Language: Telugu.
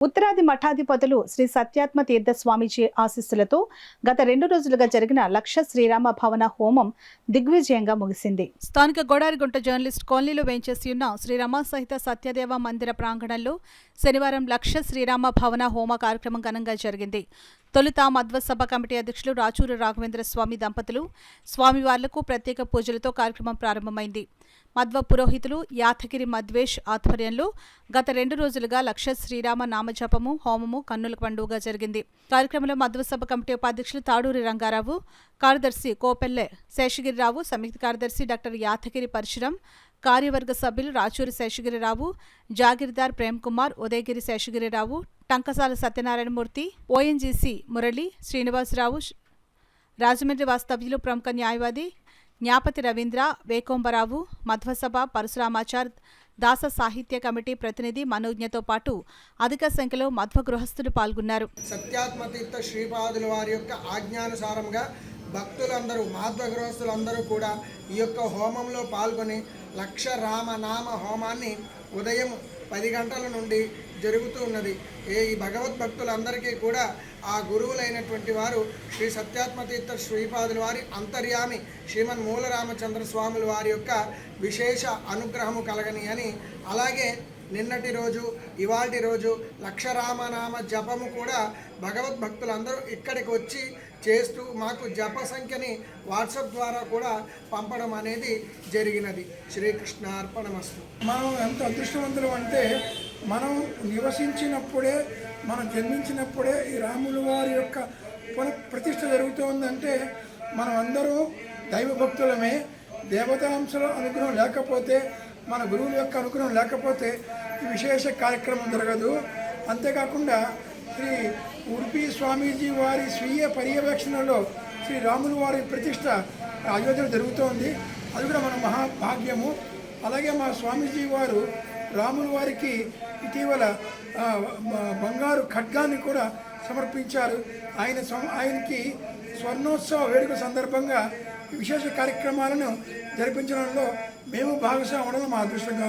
ఉత్తరాది మఠాధిపతులు శ్రీ సత్యాత్మ తీర్థ స్వామీజీ ఆశీస్సులతో గత 2 రోజులుగా జరిగిన లక్ష శ్రీరామ భవన హోమం దిగ్విజయంగా ముగిసింది. స్థానిక గోడారిగుంట జర్నలిస్ట్ కాలనీలో వేంచేసి ఉన్న శ్రీరామ సహిత సత్యదేవ మందిర ప్రాంగణంలో శనివారం లక్ష శ్రీరామ భవన హోమ కార్యక్రమం ఘనంగా జరిగింది. తొలుత మధ్వసభ కమిటీ అధ్యక్షులు రాచూరు రాఘవేంద్ర స్వామి దంపతులు స్వామివార్లకు ప్రత్యేక పూజలతో కార్యక్రమం ప్రారంభమైంది. మధ్వ పురోహితులు యాదగిరి మధ్వేష్ ఆధ్వర్యంలో గత 2 రోజులుగా లక్ష శ్రీరామ నామజపము హోమము కన్నుల పండుగగా జరిగింది. కార్యక్రమంలో మధ్వసభ కమిటీ ఉపాధ్యక్షులు తాడూరి రంగారావు, కార్యదర్శి కోపెల్లె శేషగిరిరావు, సంయుక్త కార్యదర్శి డాక్టర్ యాదగిరి పరశురం, కార్యవర్గ సభ్యులు రాచూరి శేషగిరిరావు, జాగీర్దార్ ప్రేమ్ కుమార్, ఉదయగిరి శేషగిరిరావు, టంకసాల సత్యనారాయణమూర్తి, ఓఎన్జీసీ మురళి శ్రీనివాసరావు, రాజమండ్రి వాస్తవ్యులు ప్రముఖ న్యాయవాది జ్ఞాపతి రవీంద్ర, వేకోంబరావు, మధ్వసభ పరశురామాచార్, దాస సాహిత్య కమిటీ ప్రతినిధి మనోజ్ఞతో పాటు అధిక సంఖ్యలో మధ్వ గృహస్థులు పాల్గొన్నారు. సత్యాత్మతీర్థ శ్రీపాదుల వారి యొక్క ఆజ్ఞానుసారంగా భక్తులందరూ మాధ్వ గృహస్థులందరూ కూడా ఈ యొక్క హోమంలో పాల్గొని లక్ష రామనామ హోమాన్ని ఉదయం 10 గంటల నుండి జరుగుతూ ఉన్నది. ఈ భగవద్భక్తులందరికీ కూడా ఆ గురువులైనటువంటి వారు శ్రీ సత్యాత్మతీర్థ శ్రీపాదుల వారి అంతర్యామి శ్రీమన్ మూలరామచంద్ర స్వాముల వారి యొక్క విశేష అనుగ్రహము కలగని అని, అలాగే నిన్నటి రోజు ఇవాల్టి రోజు లక్షరామనామ జపము కూడా భగవద్భక్తులందరూ ఇక్కడికి వచ్చి చేస్తూ మాకు జప సంఖ్యని వాట్సాప్ ద్వారా కూడా పంపడం అనేది జరిగినది. శ్రీకృష్ణార్పణమస్తు. మనం ఎంత అదృష్టవంతులు అంటే మనం నివసించినప్పుడే, మనం జన్మించినప్పుడే ఈ రాముల వారి యొక్క పునఃప్రతిష్ఠ జరుగుతుందంటే మనం అందరూ దైవభక్తులమే. దేవతాంశల అనుగ్రహం లేకపోతే, మన గురువుల యొక్క అనుగ్రహం లేకపోతే ఈ విశేష కార్యక్రమం జరగదు. అంతేకాకుండా శ్రీ ఉడిపి స్వామీజీ వారి స్వీయ పర్యవేక్షణలో శ్రీ రాముల వారి ప్రతిష్ట అయోధ్యలో జరుగుతోంది. అది కూడా మన మహాభాగ్యము. అలాగే మా స్వామీజీ వారు రాముల వారికి ఇటీవల బంగారు ఖడ్గాన్ని కూడా సమర్పించారు. ఆయనకి స్వర్ణోత్సవ వేడుక సందర్భంగా విశేష కార్యక్రమాలను జరిపించడంలో మేము భాగస్వామి ఉండడం మా అదృష్టంగా